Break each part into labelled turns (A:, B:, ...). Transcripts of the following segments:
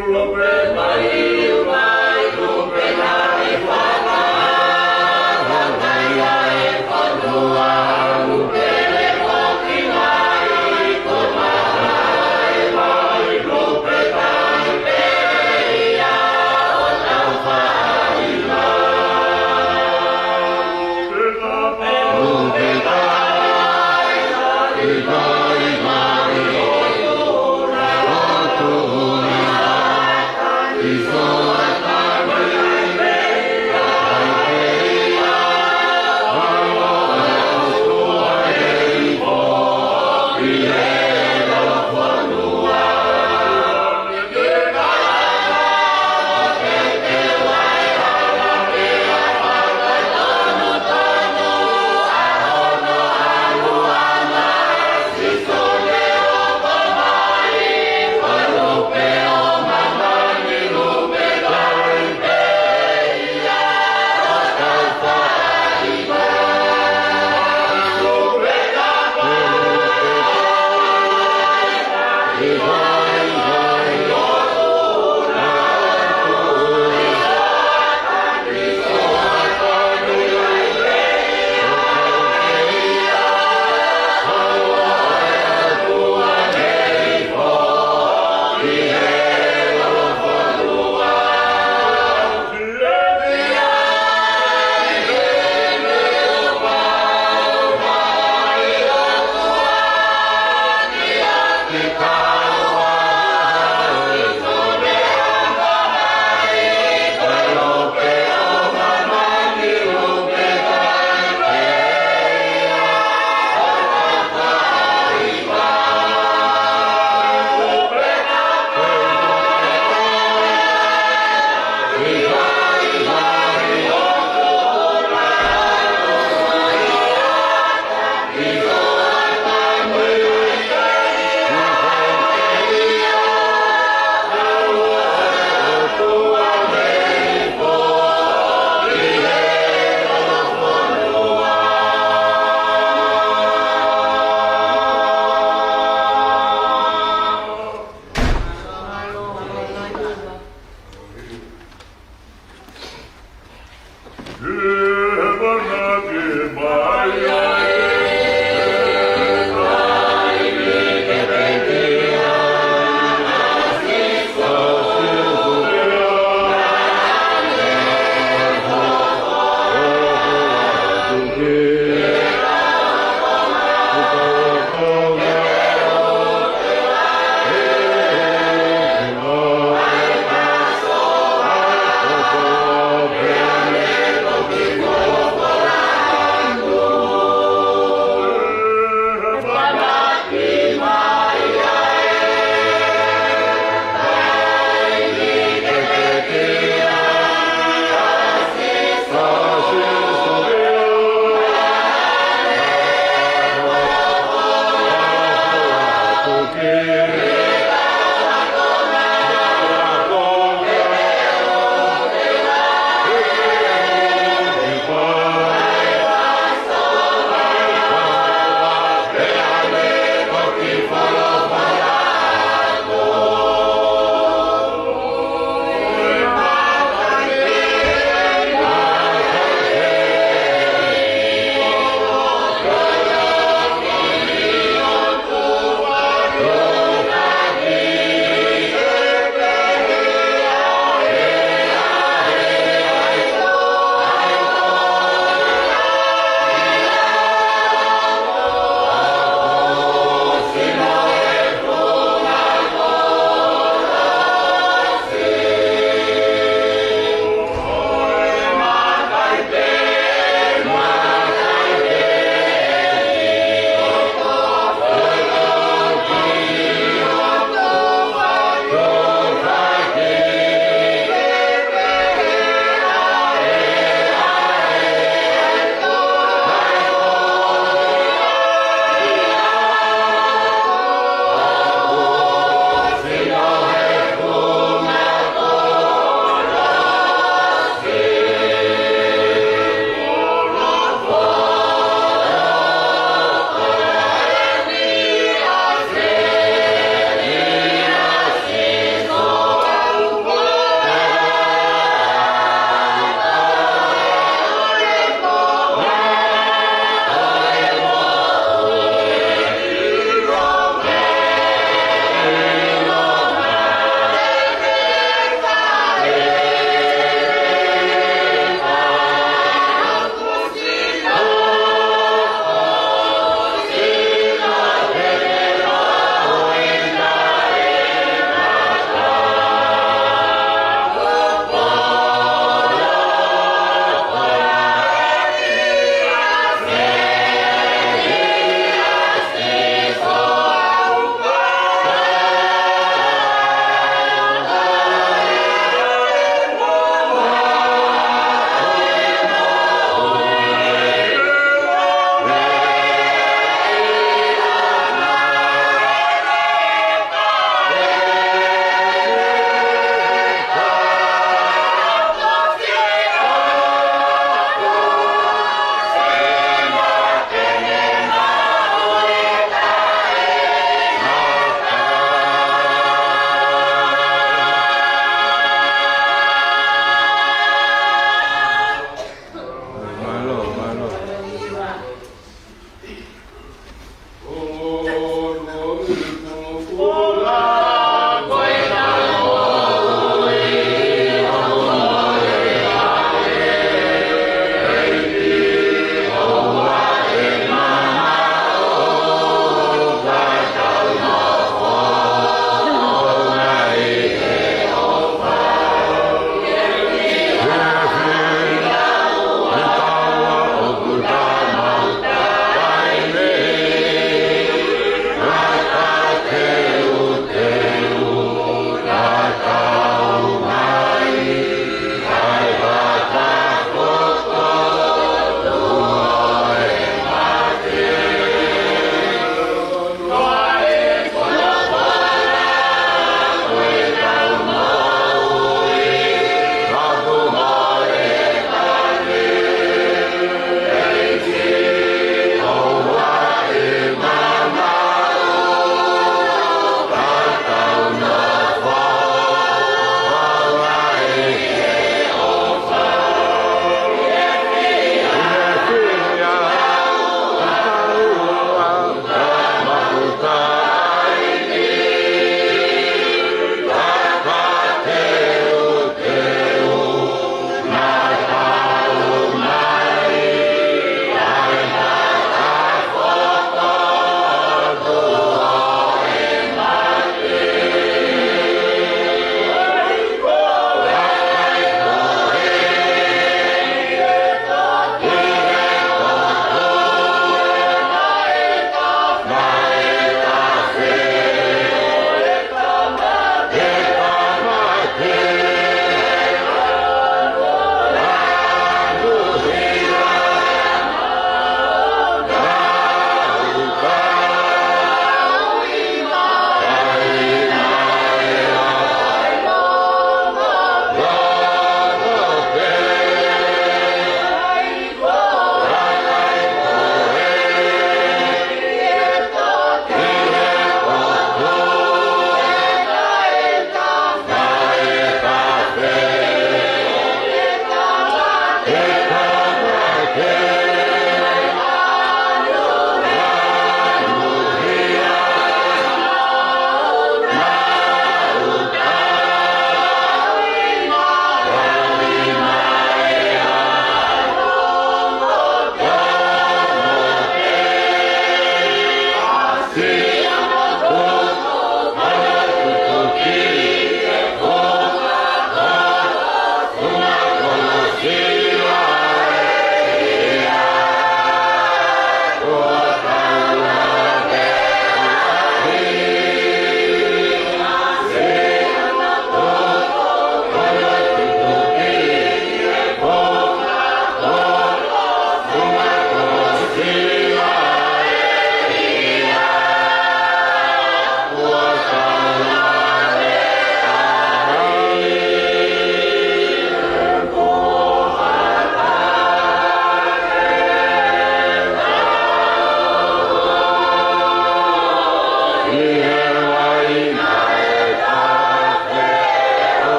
A: Sione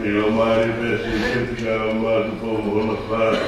A: Io mai pensi che ti chiama il tuo buono fare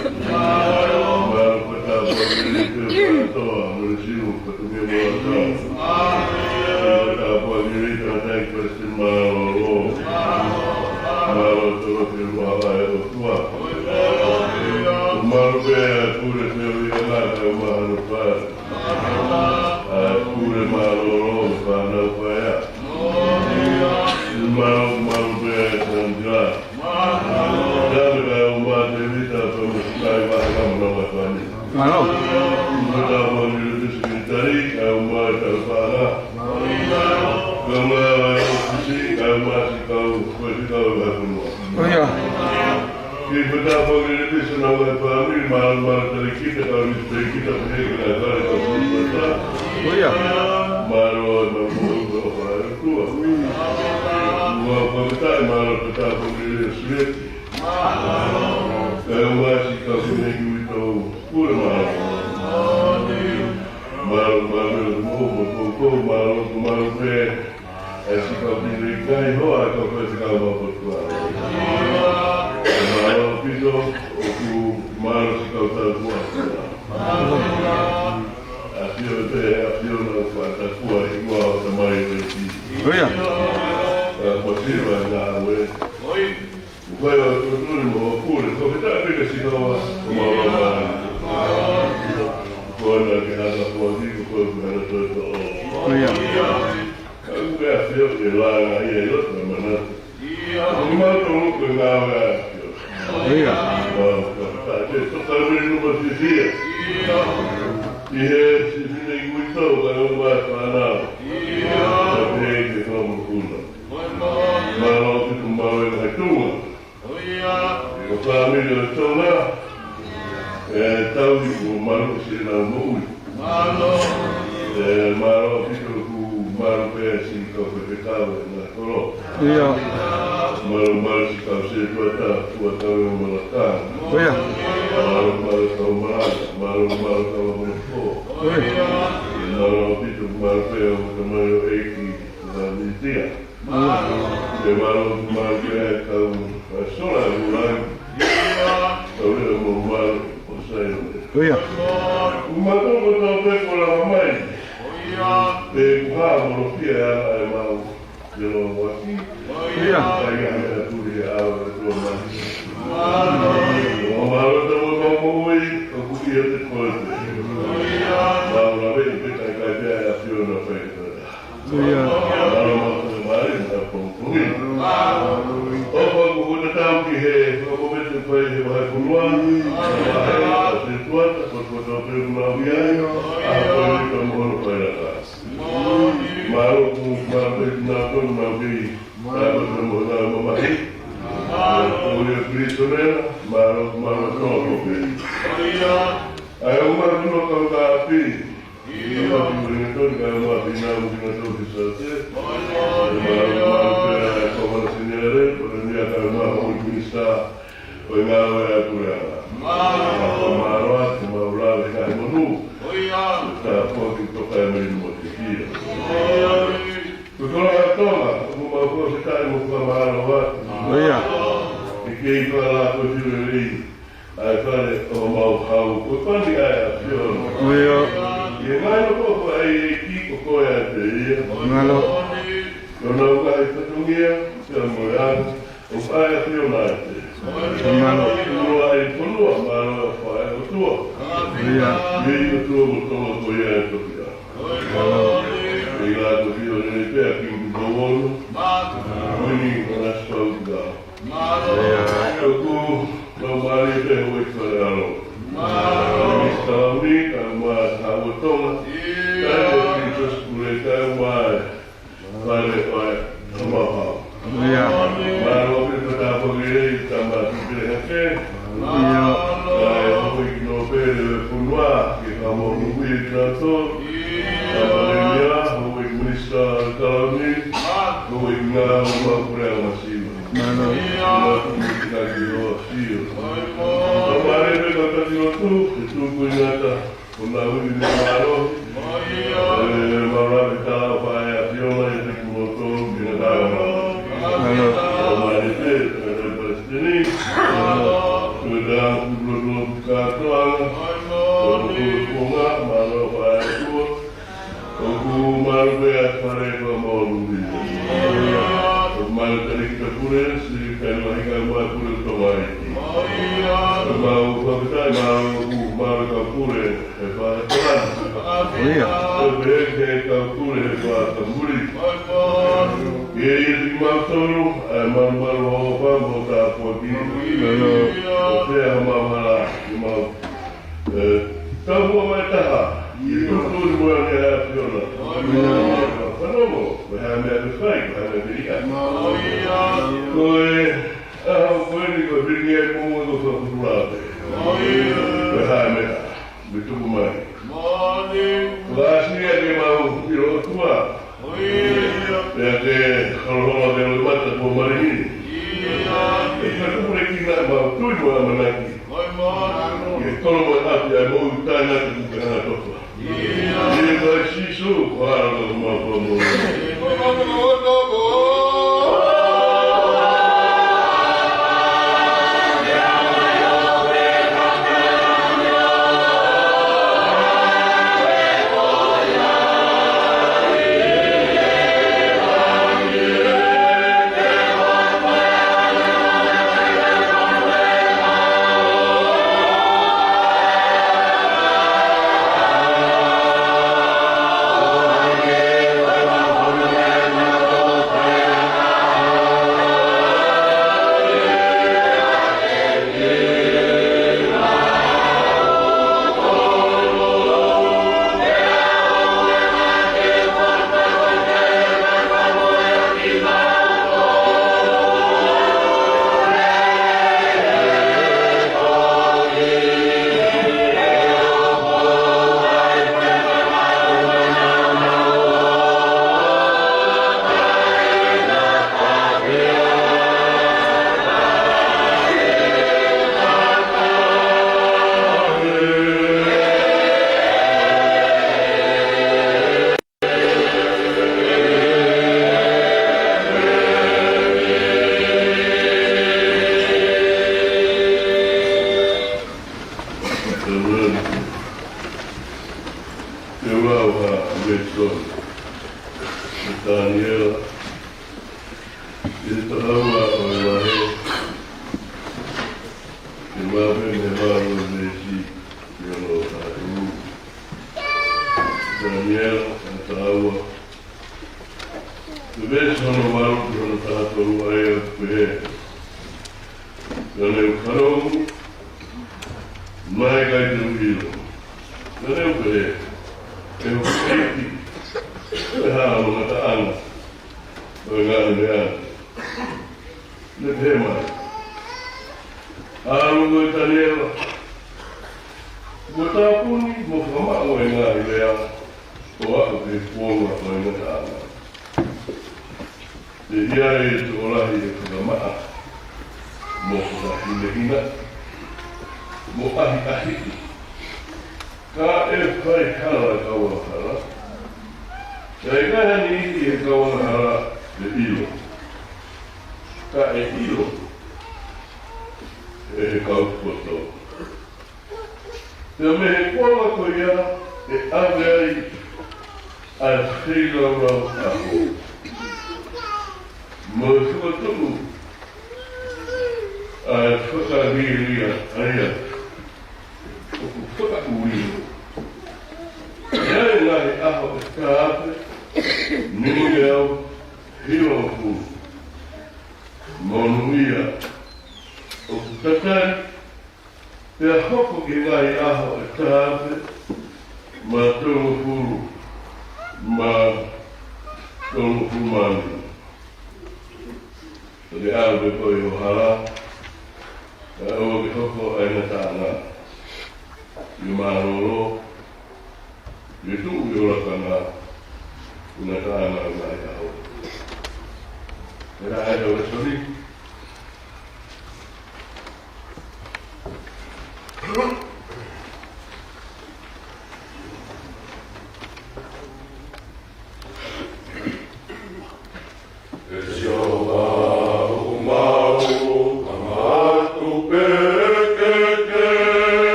A: Jehovah,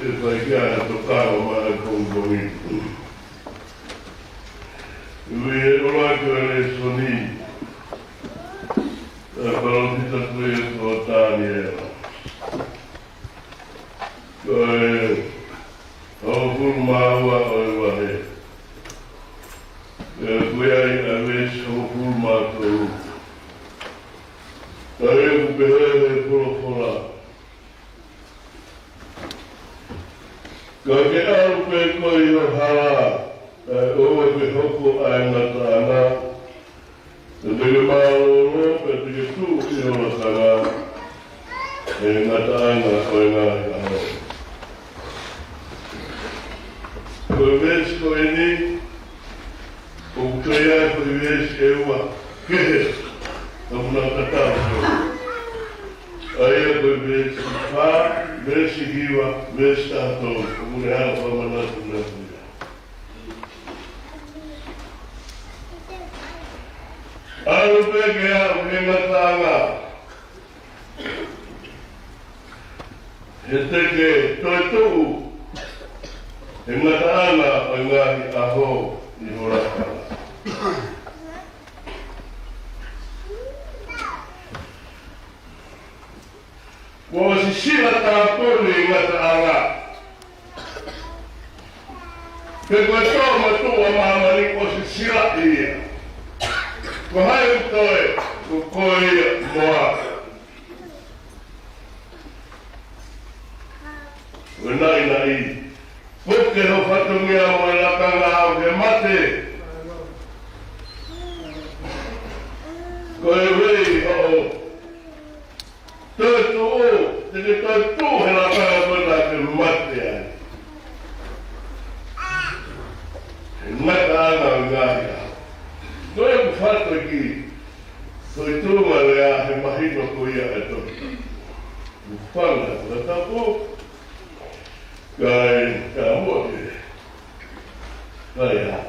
A: e vai chiara toccava male con gomito. Lui è l'olio e le sonini. La parolita qui è sotaniera. Ho fulmaua o vahe. Qui hai adesso fulmato. Dai un bere profola. Kake alupe koi o hala. Oe pe hoko aina tāna. E teke mālolo, e teke tū i ora tanga. E ngata aina o e ngāhi aho. Koe vesi koe ni, o kutea koe vesi e ua kehe. Kamuna katau koe. Aia koe vesi pā, vesi hiwa, vesi tātou. Kamune hala whamanatu natu. Alu peke au he ngatanga. He teke toi tuu. He ngatanga o ngahi aho i horakana. Kua si sila tāpuri i ngatanga. Ke koe tō matua mamari kua si sila ia. Ko hai utoe, ko koe moa. Ko nai nai. Puke ho whatungia o e lakanga au he mate. Ko e rei ho. Toi tu o, teke toi tu he lakanga koe ke mate ai. He ngata ana o ngahi au. Noi ku whato ki, toi tūma rea he mahino ko ia e toki. Ku whanga, kua tapo, ka mote. Kai ha.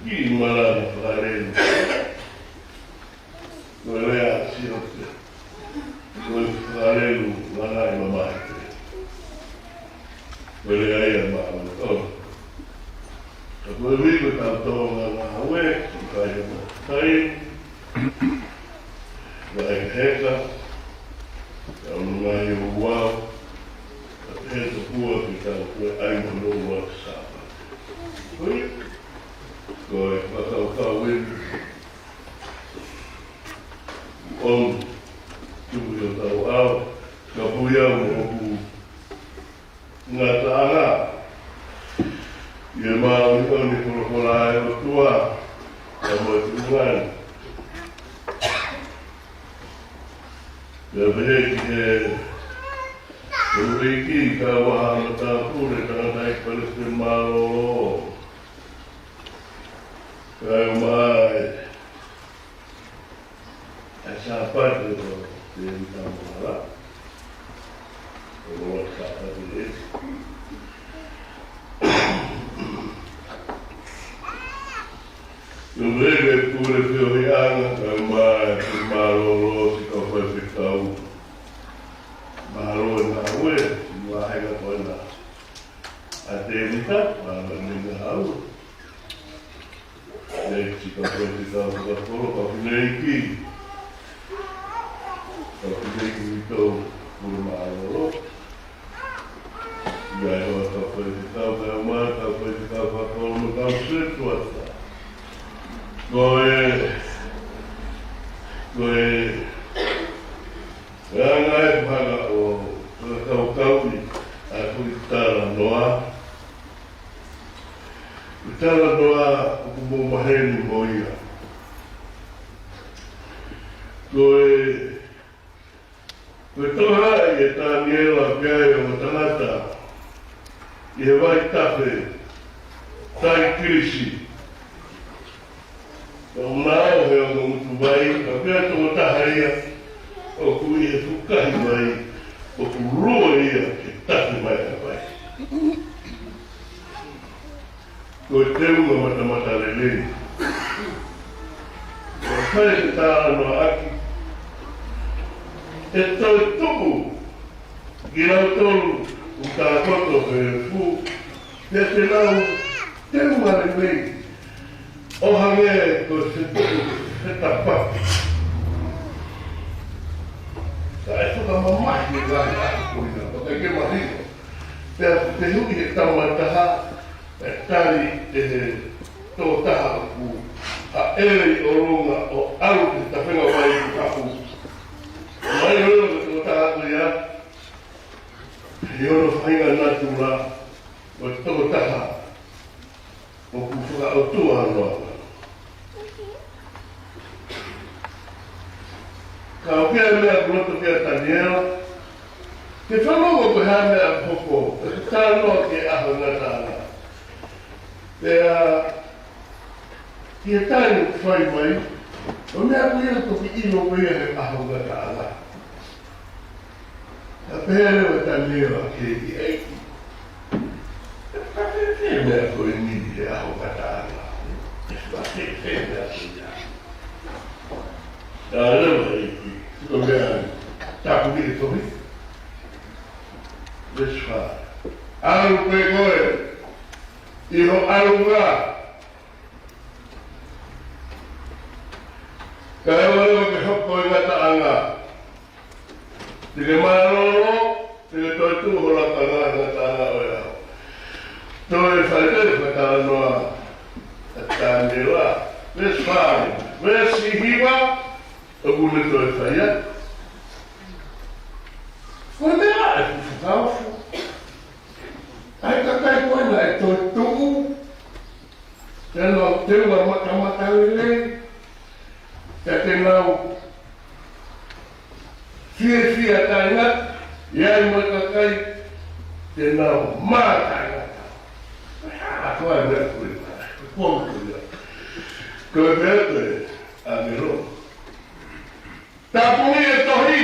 A: Ki marana whakarenu. Koe rea sirote. Koe whakarenu lanai mamaite. Koe rea ia maa. Ka koe wiko tau tonga ngā hawe, ki kai o kai, kai heka, ka ununga i o wau, ka heta pua ki tau koe aima no wak sāpa. Koe, koe whakau winu, on tuhi o tau au, ka pui au o hu ngā tāna, ia mau ni oni korokola e o tua, ka mo te ungan. Ia vehe ki he uriki ka waha ma tā pure ka nai paleste malo. Ka e mai, e sa pate o te itamara. O roa sa pate e. Yo vege pure pio hianga ka mai ki maroro si ka whai whikau. Maroro na ue, si wahenga koe na. A te rita, mara ninga hau. Nei si ka whai whikau ka koro, ka whinei ki. Ka whinei ki whikau pure maroro. Ia e hoa ka whai whikau ka mai, ka whai whikau ka koro ma kau setu ata. Koe ranga e paga o kaukauki a kui tara noa. Tara noa o kumo maheni mo ia. Koe toha e tā niela pia e o tangata i he vai tape tai kirisi. O nao he o mutu vai, ka pia tō tahaia, o ku ia tukahi mai, o ku rua ia ke tahi mai a vai. Koe te unga matamata leleni. O whai te tāra no aki. E tau tuku, ki rau tolu, koto he fu. Te lau, te umare mei. O hange ko se tapapi. Ka e whaka mamahi e gāi atu koina, waka ke mahiko. Te hui e tamataha, e tari e tō taha ku. A ere o runga o aru te tawhenga wai ku kapu. Mai roro ke tō taha ku ia. I oro whainga natu la, o tō taha. O ku whaka o tua anoa. Ka o pia mea kuroto pia taniela. Ke whanongo ko hea mea poko. Ke tānoa ke aho ngatana. Kia tāne whai mai. O mea kuia toki ino kuia he aho ngatana. Ka pēr lewa taniela ke i eiki. Ka pēr mea koe nini he aho ngatana. Ke pēr mea kuia. Ka lewa eiki. Ko mea tapu ki e tohi. Let's try. Alu pe koe. Iho alu ngā. Ka ewa lewa ke hoko i ngata anga. Tige maroro, tige toi tu holaka ngata anga o ea. Toi whaite whaka anoa. Atandela. Let's try. Wesi hiwa. O gune toi whaia. Koe mea e fuwhakawhu. Ai kakai koe na e toi tuku. Tēnā teunga matamatau Te nau fia tainga. Iai mai kakai. Te nau mātainga. A koe mea koe mana. Koe koe. Koe mea koe. Amiro. Tāpungi e tohi.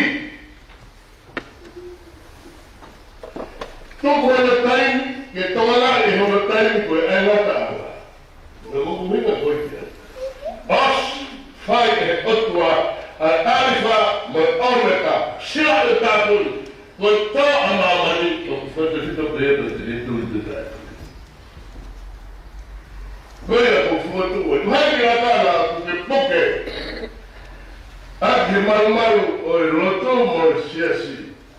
A: Tōku hana taimi, ke tōngana e hana taimi koe e ngata anga. Nā moku minga koe kia. Os, whai e otua, a ariwha mai oneka, sila e tāpuni, koe tō amamani, o whaita whita pēpa te e tui te tai. Koe a ko whuatu koe, tuhai ki atana ku te poke. Aki marumaru o e roto mo e siasi,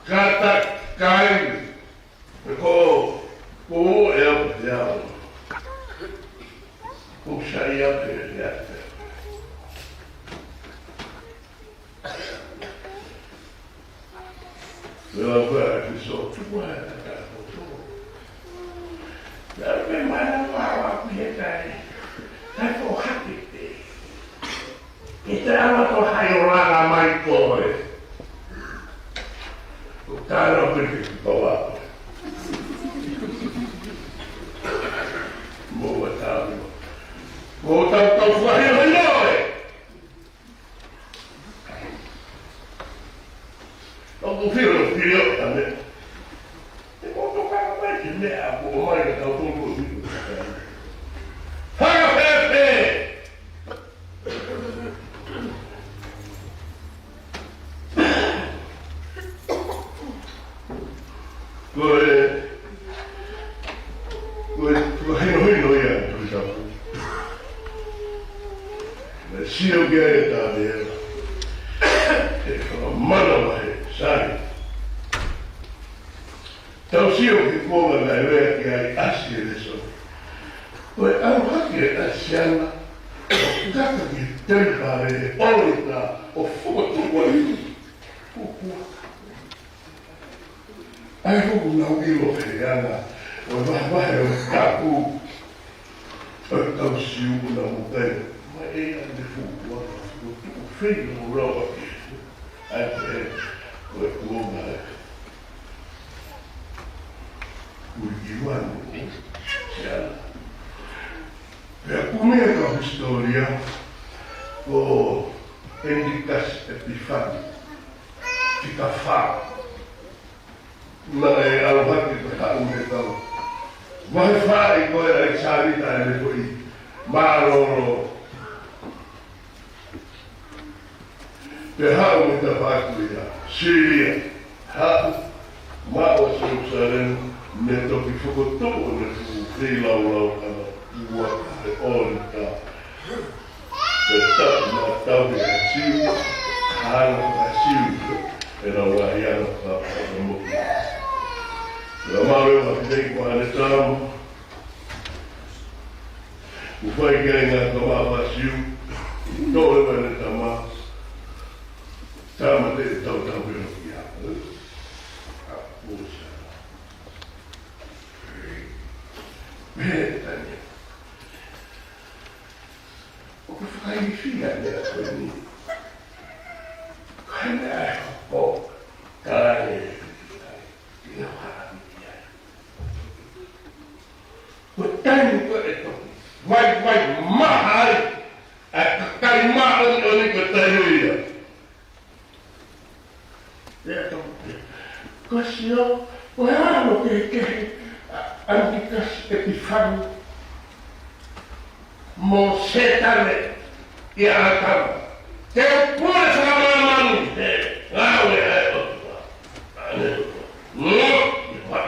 A: kata kaini. Ko e au te au. Ko sai au te ate. Mea koe a ki so, tuku hea ta kako tō. Nā me mana wawa ki he tai. Tai ko haki te. Ke te awa ko hai o ranga mai koe. Ko tāna piti ki kawa. Mo tau tau whahi hoi noe. O ku whiro whiro tane. Te koto kaka mai ki mea ko o mai ka tau tōku o whiro. Hanga pepe! Koe hino ia tui tapu. Me sio kia e tāne ea. Te whakamana wahe, sari. Tau sio ki kōnga ngai wea ki ai asi e leso. Koe au haki e asiana. O kaka ki teipare e orita o whukatukua i. Kukua. Ai huku nau ilo he ana. O wahe o kaku. O tau siu na mutai. Ma e ane fukua. O tuku whina o rawa ki. Ai te o e kuonga e. Kui iwanu. Siana. Pea kumea ka historia. O Endicas Epifani. Tika wha. Na e alohaki te hau me tau. Wahe whae koe ai sārita e me koi māroro. Te hau me ta whākuia. Syria. Hau. Mao si Jerusalem, ne toki whakotoa ne whilau ua e orita. Te tau na tau e siu, hana ka siu, e na wahi ana ka whakamoki. Te amawe wa kidei kwa ane tamu, uwhai kai ngā kamawa siu, tōre wane tama, tama te tau tau e noki a. Pusa. Tanya. O ka whakai whina nea koe ni. Kai nea o kāre. Ina whara ai. Ko tani ko e toki. Mai mahai. A kai maha o ni ko tani ia. Ea toki. Ko sio. O e ano kehe. Antikas epifani mo setane ia akam te pure sama manu te ngawe ai otua ane no ipa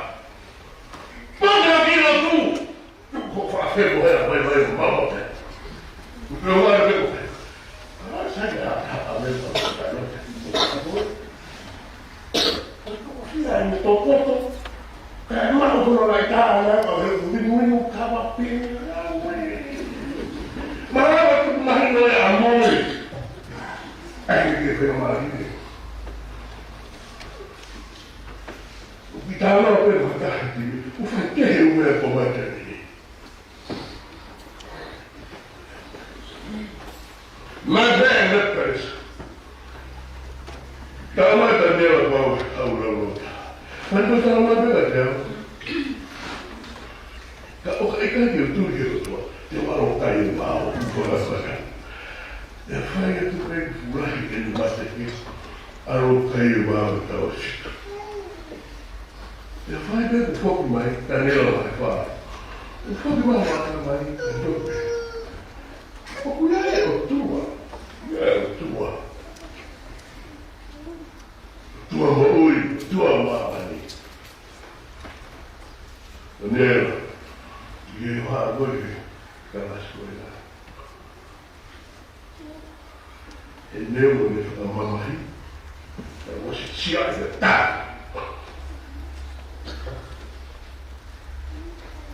A: panga kilo tu ko fa febo vai mamo te no vai febo ah sai a me no to ko kaya mana kono lai tāna, minu kawa pini, marawa tu mahino e amoi. Ai ke whena marine. Uki tāna o pe makahiti, uwhai kehe ue po matani. Madre lepes. Tāmata nela pau aurarota. Quando stavo mandando ka o kai kai o tu ke o te waro kai o mau ko la saka e fai tu kai furai ke no mate ki aro kai o mau ta o shito e fai be ko mai tanelo mai fa o ko mai mai do o kula e o tua mo ui tua ma Nera, e eu agora aquela escolha. E meu me fala mamãe, eu vou se tirar de tá.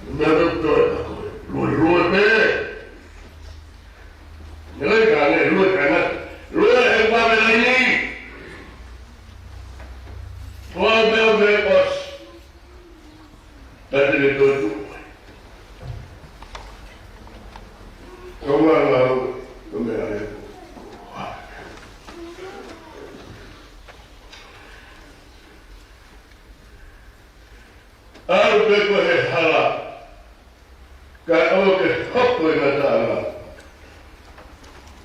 A: Não é doutor da coisa, lua bem. Não é cara, lua é para mim. Foi meu negócio. Tadi dia tu, kamu lalu kembali. Aku berkuah halal, kalau ke hak dengan Allah.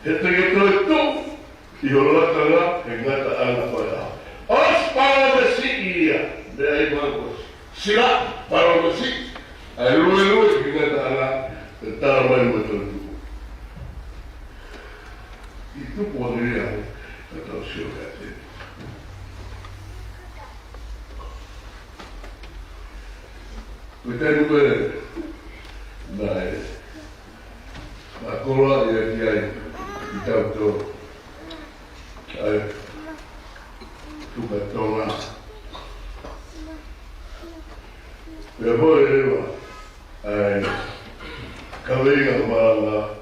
A: Itu, diolah Allah dengan Allah pada. Os para bersia, dari bagus. Sila para musik, lu dengan Allah tertaman betul. Itu boleh yang atau siapa sih? Kita juga, nah, makola yang dia kita tu, tu betul. Ya boleh kalau ingat malah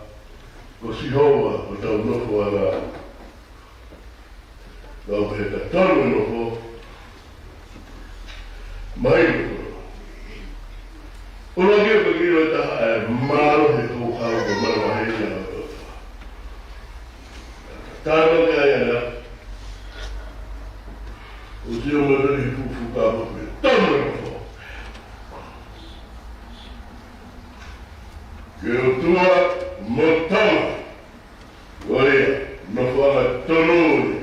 A: kosihowa atau nopo ada kalau kita tahu nopo main orang dia begitu dah malu itu kalau malu aja tahu kaya dah usia muda itu fuka tahu nopo eu tua montão, olha, não fala todo.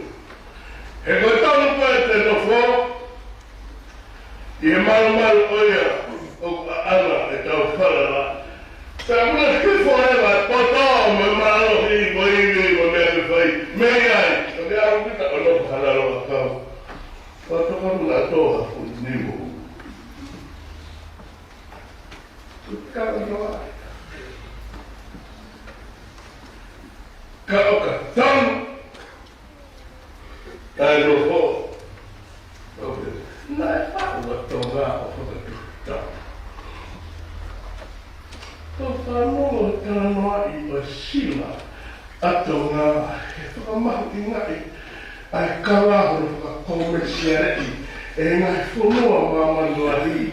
A: É que eu não posso ter no fogo. E mal, olha, Ana, então fala lá. Sabe que foi lá, botou, meu mal, e foi, meia, eu não falo lá, botou lá, toa, o nível. ngā o whakatūta. Tō whanongo tana noa I o sila ato ngā he whakamahu I ngai ai kāwaho whakakomersiarei e ngai whanua mā manua hi.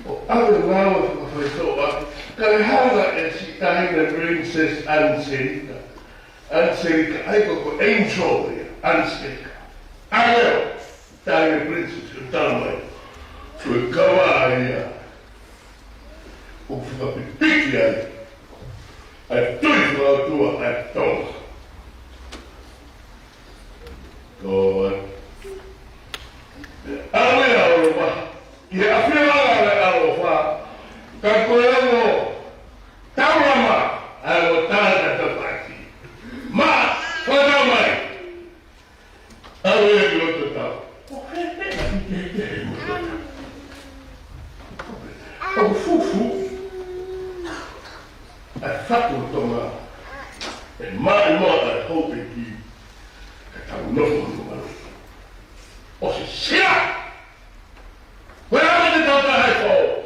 A: O awe ngāwa whakawhaitoa, kalehanga e si tahina Princess Anserika. Anserika, aiko ko angel ia, Anserika. Aleo, tahina Princess, o talamai. Sui kawa ia. O whakapipiki ai. Ai tui whakautua, ai tonga. Koa. Awe aoropa. Ia awhiaga le aropa. Ka koeango. Taurama. Ai o tāna tapaki. Ma. Whanau mai. Awe e loto tau. O hepe. O fufu. Ai whaku tonga. E mai moa ai hope ki. Tau noho numaro. O se sia! Wherever the daughter has fallen.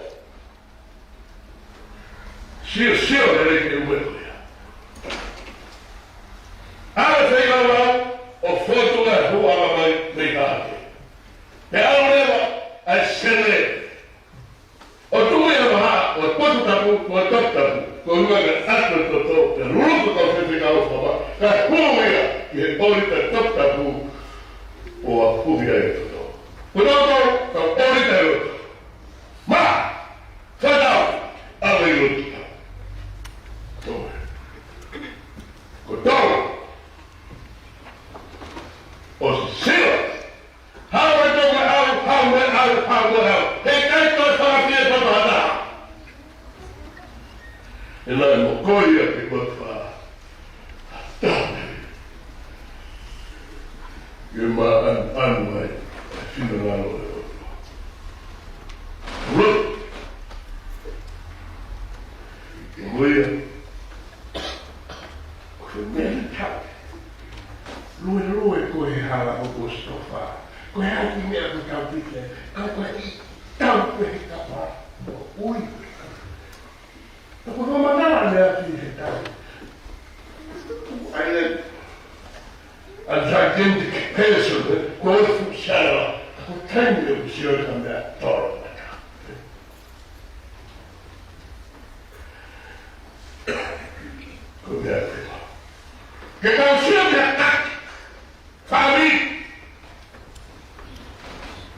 A: Sia le reke uekoia. Ara whega rau o whotunga huanga mai me tāke. Te aorewa ai sene. O tui e maha o potutapu o toktapu. Ko huanga atu toto. Te ruruku kau whiwhika o whama. Ka huia ki he orita toktapu o a puhi ai toto. Kunoto, ka orita roto. Ma! Whanau! Awe i roto. Tōre. Ko tōre. O si sila. Hawa tonga au. He kaito whakapia toto hata. E nai mo koia te kotwha. Tāne. Ia mā anu ai, whina ngāno e o. Rut! I moia, koe mea tau. Lue koe hala o kostofa. Koe haki mea ko tau pite, ka koe I tau pehe kapa. Ui pehe. Ta koe whamanara mea ki he tau. Aile, a gigantic person, quote from Shadow, who came to Sione on that toro. Come here, people. Get down, Sione, attack! Family!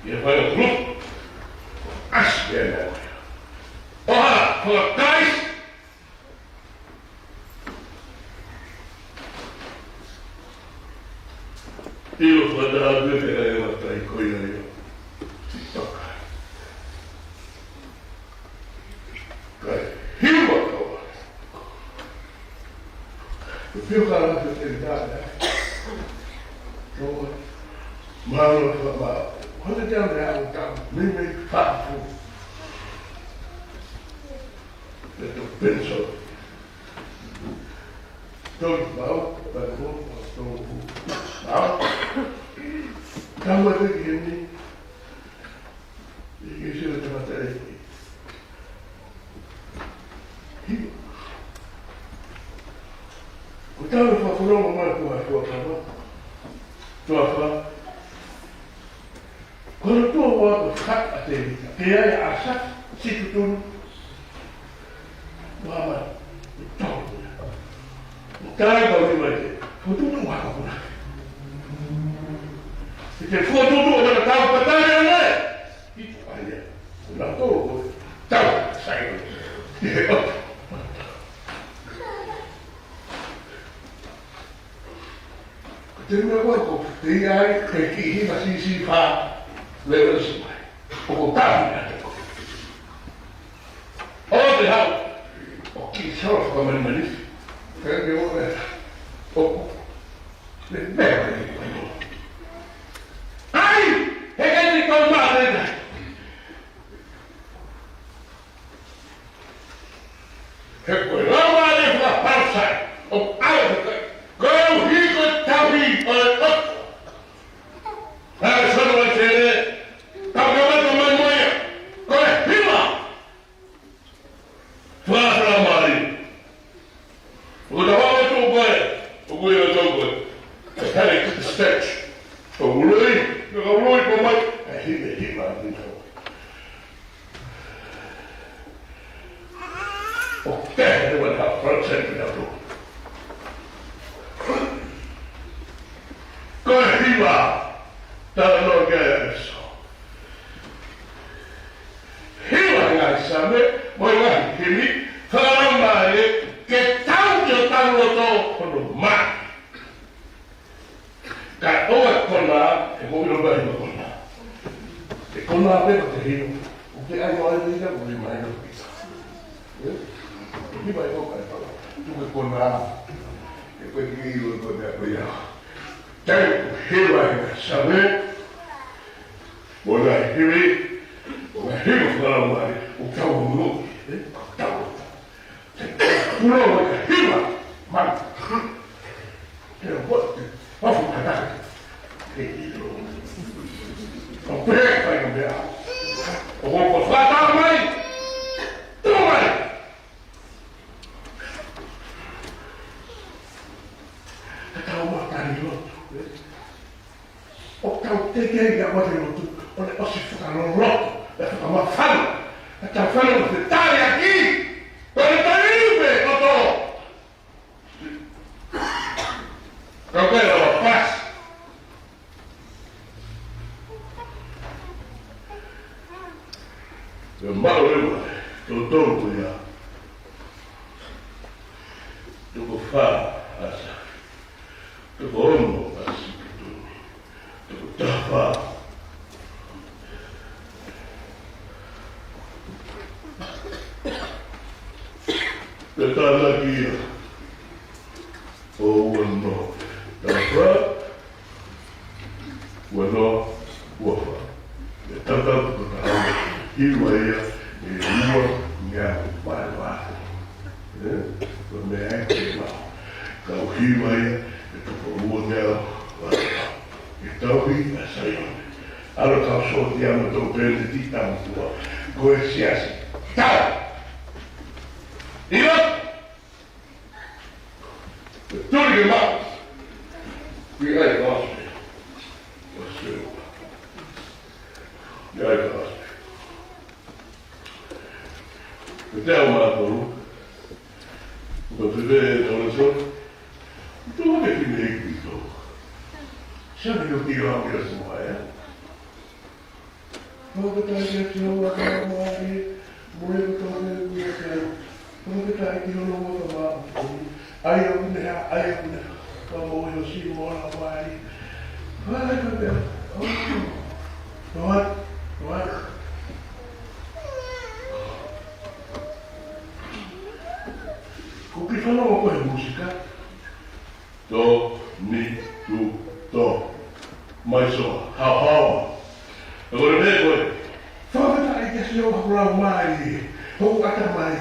A: You find a group? Ask them that way. Oha, for a dice! Io vado a vedere la tua cogliere. Tocca. Io vado. Più che la fertilità. Ma non fa. Quando andiamo a campo, mi fa fu. Penso. Non va, per Kama te kini, I kisi o te matere ki. Hiwa. Ko tawe whakurongo mai kua kama. Tua wha. Kono tua wako whak a te rika. Te ai asa, siku tunu. Wama, tau. Kai kau ni mai te. Futunu wako kuna. Te futunu o mana tau patare ane. Itu aia. Kuna tau. Tau. Sai. Te mea wako. Te iai. Te kihi masisi wha. Lewa simai. O tahi ane. O te hau. O ki sawa whakamani manisi. Kaya o mea. O. Le mea ni wano. Ai! He kei kau maa tēnā. He koe rawa ne wha pausai. O au kai. Kau hiko tawi o e oto. Hea sana wa tēne. Tau ka mato mai moia. o tehdä vaikka prosentin apu. Koe hyvä, täällä on käytössä. Hyvä näissä me voidaan hyvin faramaan, che tanto tanto on maa. Kai olet konnaa, ja kun on vähemmän konnaa. Se konnaa pekote hiilu. Mutta ei ole niitä uudimmaa ei ole pitää. Hyvä ei ole kaipalla. Tuke konnaa. Ja kaikki hiilu konnaa kojaa. Käy hyvä hyvässä me. Voidaan hyvin. Voidaan hyvin faramaan, mutta on muukin. Mulla on aika hyvä mantta. Teillä voitte vastuuta tähän. Ei ole. On perheen vielä. Onko lataa mai? Tule! Tätä on mahtani lottu. Ottaa tekee ja vasilottu. Ole osiffukaan on lottu. Tätä on mahtani. Tätä on sanonut, että tää ja kiinni. Kannattaa ilmeä, Toto! Kokeillaan pääs! Ja mä olen tuo tonku ja tuo faa asa. Tuo onno asa. Tuo tafaa. Tällä kiinä. Onno. Tafaa. Bueno, uofa. Ja tätä on hiiva ja hiiva ja vaivaa. Kun me äkkiä kau hiiva ja tuko luonne ja vaivaa. Ja tau hiiva Sione. Alkaa sotia, mutta on peli titantua. Koe siäsi. Tau! Ilot! Tuli maa! Kui aika aspi. Jos se on. Ja aika aspi. Ja tää on maa tullut. Mutta se vee, olen se on. Tuo tekin heikki tuo. Se on jo tilaa vielä mua ja. Onko tää se olla maari? Mulle toinen mietää. Onko kaikki on luotamaan? Aion Vamos jo Simonella vai? Aika vielä. Noin. Kupi sanoo koe musiikka? To. Maiso. Hau. Ja kun ne koe. Fahveta eikä se ole kuulla maali. Houkata maali.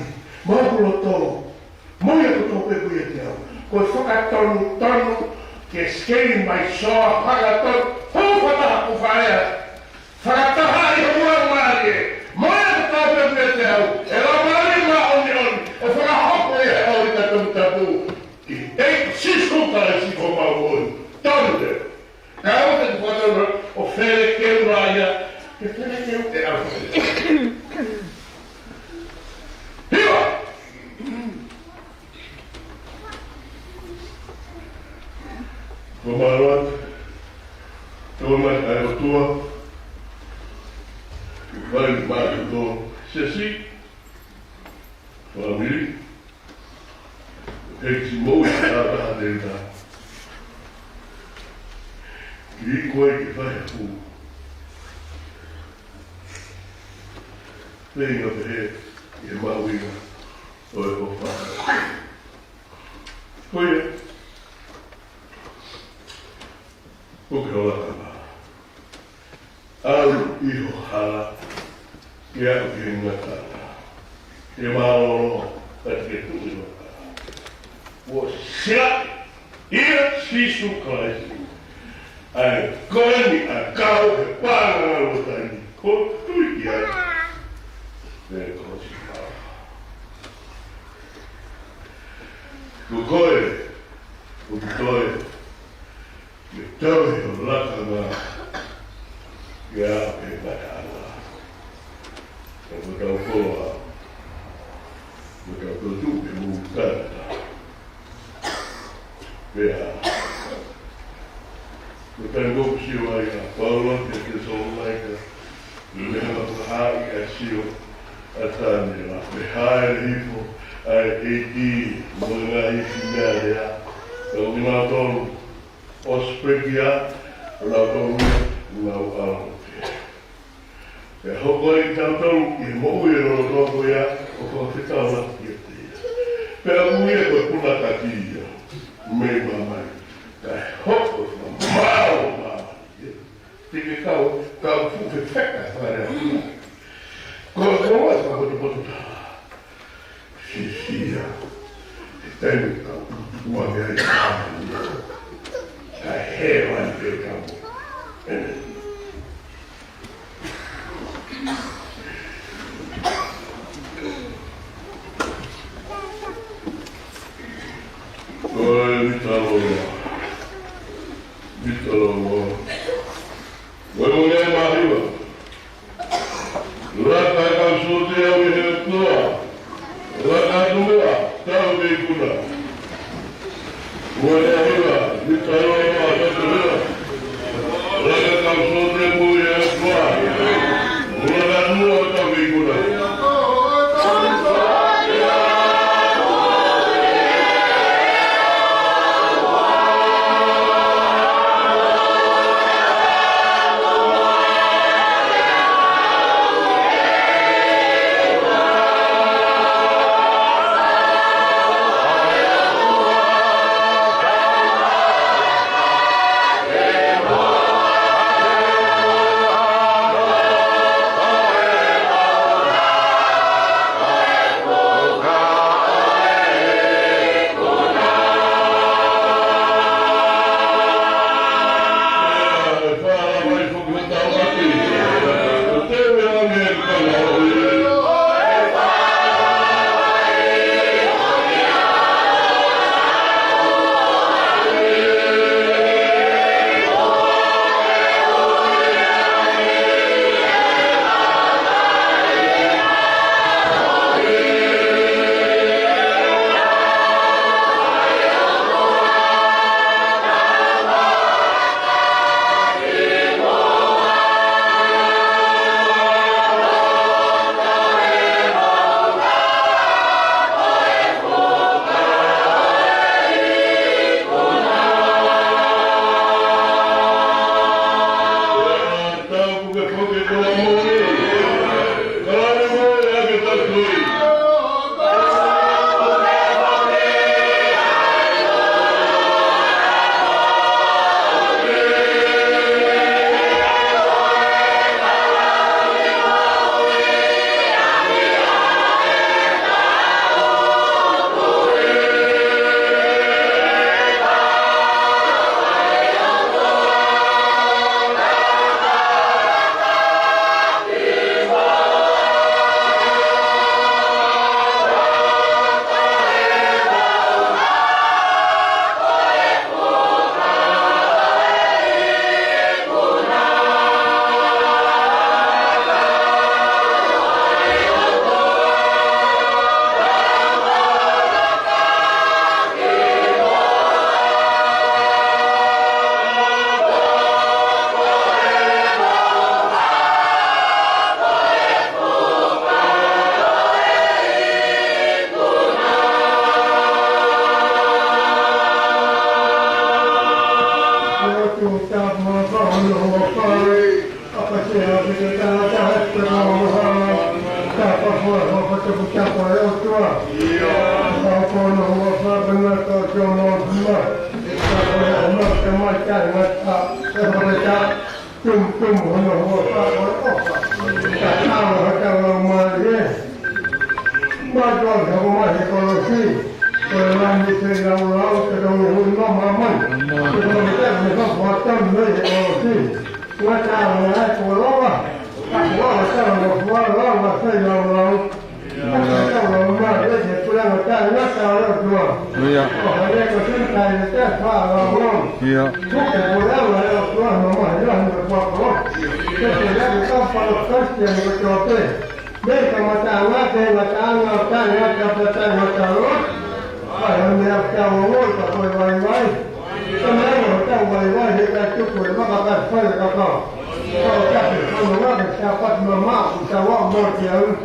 A: Maakulo tolo. Moja tuo pekujet ja. Kun fokat tonnu. Keskein maisoa. Hagaton. Houkata kufaja. Fakata haio kuulla maali. Moja tuo pekujet ja. Ela maailma on. Ja fokat hokkuja houkata tabu. Ei siis kuntalaisi homma voi. Tonne. Käytän vuodella on felkeuraa ja felkeuraa. Hyvä! Kun mä aloin, tuomaan aivan tuo, vain mä aivan tuo sesi, famili, heiksi muistaa vähän teiltä. Kiikoikin vähän puu. Venga peré ja mä uina toivon vähän. Koide. Kuke olakavaa. Alu iho hala. Kiakokin näkälä. Ja mä olo pätket tulivakaa. Vuosi sila. Iät sisukkalaisiin. Ai konni, ai kauhe, palveluutani, kottuikia. Verkosikaa. Kun koire, kun toi, ja toi on lakana, ja ei mätälää. Ja kun tää on kovaa, mutta kun hai a sio a tani la me hai rifo ai e i mga i mea rea o ngā tonu o spekia o ngā tonu ngā uaro e hoko i tautonu i mou e rono toko ia o whakawhitau na ki a te ia pera mui e koe puna kati ia me mamai kai hoko na mao mamai tike kau fuke wheka whare a puna koe koe e whakotopoto Sia, tēnei kau, ua mea i kāmani. Ka he wani te kau. Oi, mitaloa. Mitaloa. Oi, mulher mariwa. Raka e kau sote au e he toa. Raka tua, tau me kuna. Ua e hira, ni taro a tatu hira. Raka kau sote mui e kua. Ua na nua tau me kuna.
B: Kalau orang dapat memak, jawab macam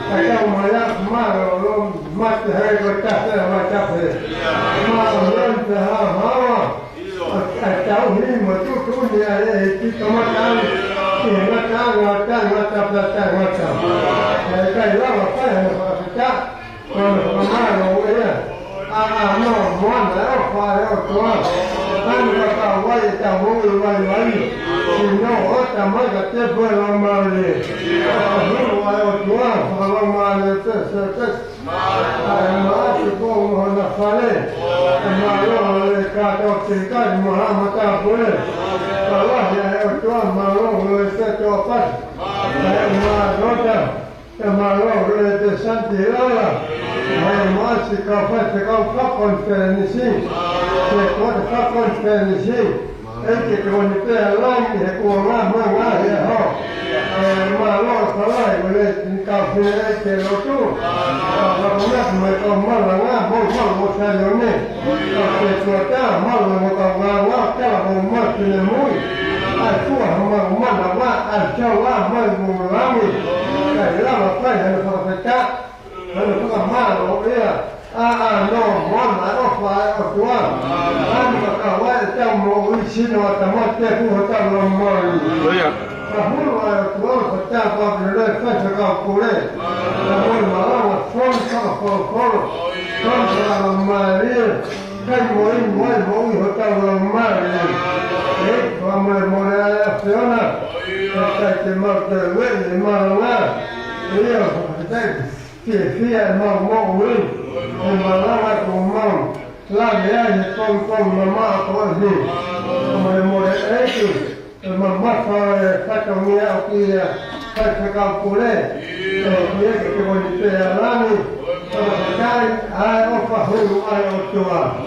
B: kalau malah malu mati hari berkata macam ni. Malu hawa. Tahu ni macam tu ni ada itu macam macam. Kalau apa yang macam malu ya. No, mana apa yang tuan. Kan kata wajib tahu wajib. Sino otak mereka terbuat ramai. Wajib tuan kalau ramai terus. Maaf pun hendak fale. Malu kata tinggal Muhammad tak boleh. Kalau yang tuan malu tercopat. Malu tersanti lah. Masih kau konferensi. Kau konferensi. Kalau kita lain, orang ya. Malu kalau boleh kafe kalau tu. Kalau mereka malang, boleh saya ni. Kalau kita malang, kalau mati nemui. Aku malang, aku malang. Kalau apa yang kita kalau kita malu ya. No, mana apa tuan. Kalau kita mau isi nama tamat kita kita ramai. Namun tuan kita boleh kita boleh. Namun malam phone ramai. Kan mau kita ramai. Ramai Sione. Kita cuma terwet malam. Iya, kita mau malam aku mau. Lagi aja kom mama aku ni. Mulai itu. Mama kata mia aku ya. Kata kau boleh. Dia kita boleh teralami. Kan apa hulu ayo tua.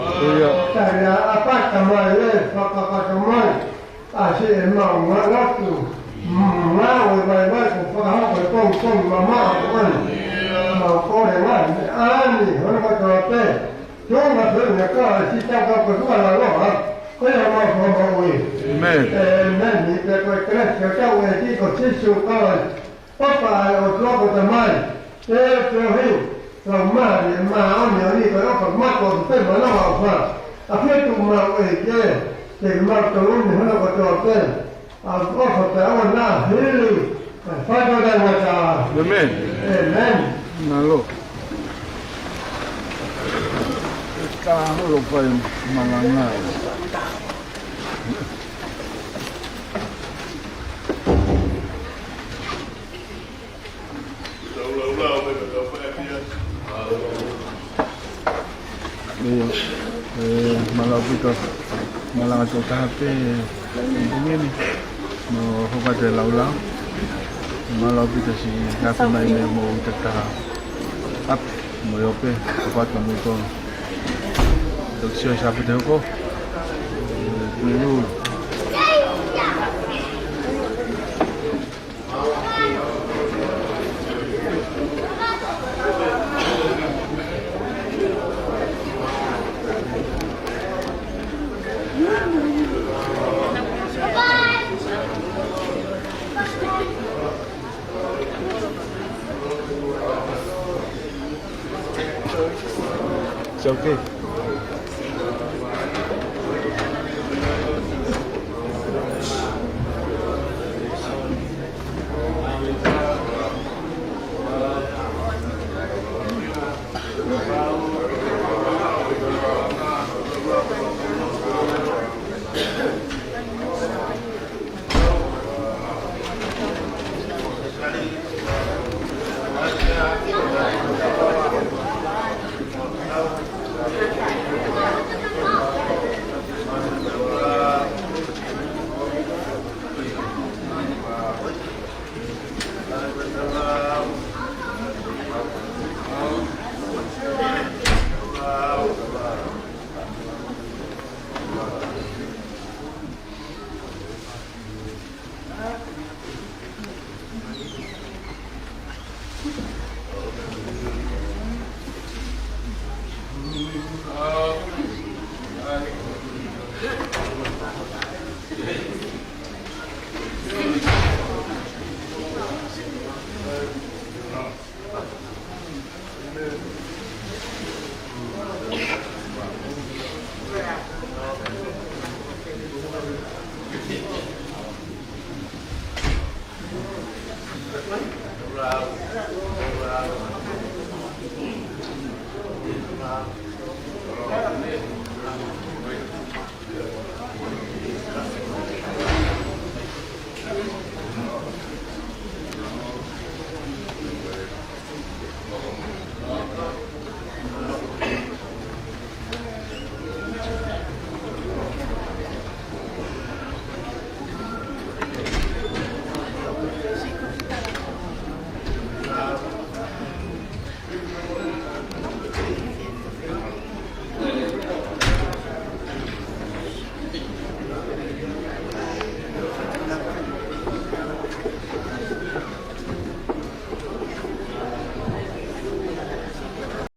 B: Saya apa kemarin fakak kemarin. Asyik mau ngaku. Mau baik-baik faham kom mama aku ni. Mau kau yang ani orang kata cuma sebenarnya kalau kita berdua lalu, kau yang mau
C: Amen.
B: Nanti kita keras kita wajib konsisten kalau papa atau teman, terus ramai ni kalau format konten mana apa, apa tu mau jadi turun ni mana kata apa kata nak hili, pada dan macam.
C: Amen.
B: Amen.
C: Lalu kita lupa malangnya. Malam kita malang atau tahapnya ini ni, mau pada laulau. Malam kita si nak main mau tetap up mau yope dapat kamu tu dokter siapa tu ko dulu it's okay.